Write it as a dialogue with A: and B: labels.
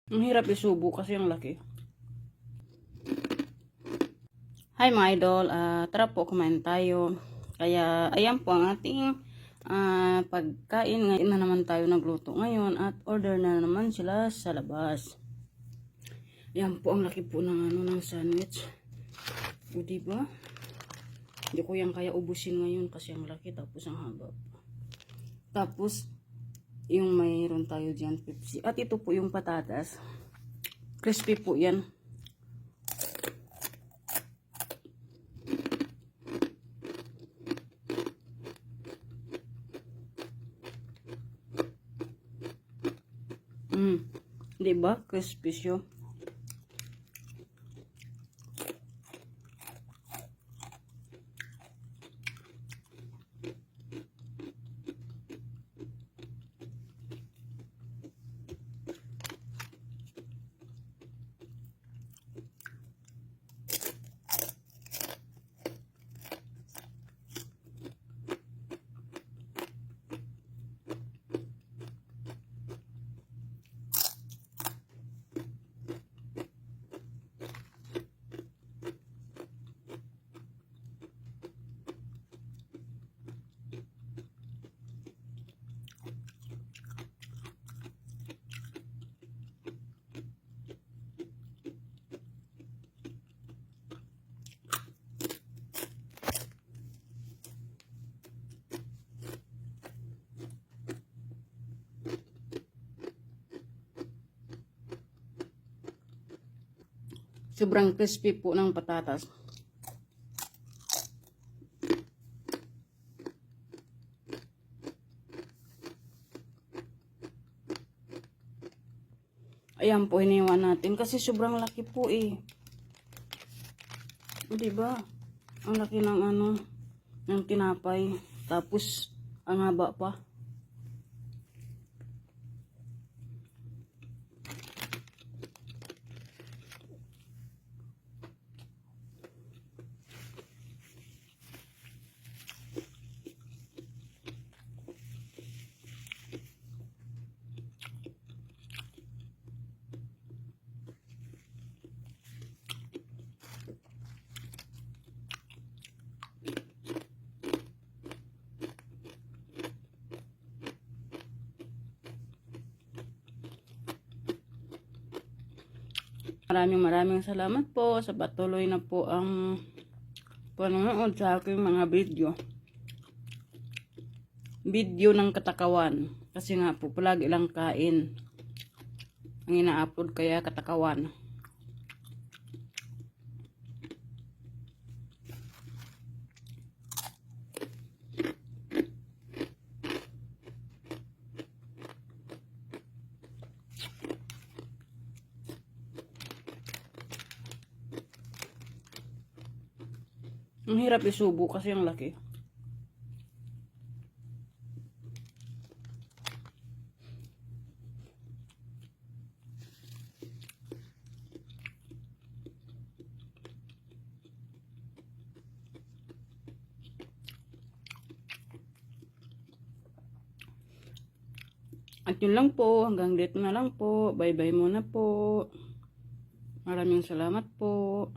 A: Ang hirap isubo kasi ang laki. Hi mga idol, tara po kumain tayo. Kaya ayan po ang ating pagkain. Ngayon na naman tayo nagluto ngayon at order na naman sila sa labas. Ayan po ang laki po ng ng sandwich. O diba? Hindi ko yan kaya ubusin ngayon kasi ang laki tapos ang haba. Tapos yung mayroon tayo dyan Pepsi. At ito po yung patatas. Crispy po yan. Diba? Crispy siya. Sobrang crispy po ng patatas. Ayan po, iniwan natin. Kasi sobrang laki po eh. O diba? Ang laki ng ng tinapay. Tapos, ang haba pa. Maraming salamat po sa patuloy na po ang panonood sa aking mga video ng katakawan. Kasi nga po palagi lang kain ang ina-upload, kaya katakawan. Ang hirap isubo kasi ang laki. At yun lang po, hanggang dito na lang po. Bye bye muna po. Maraming salamat po.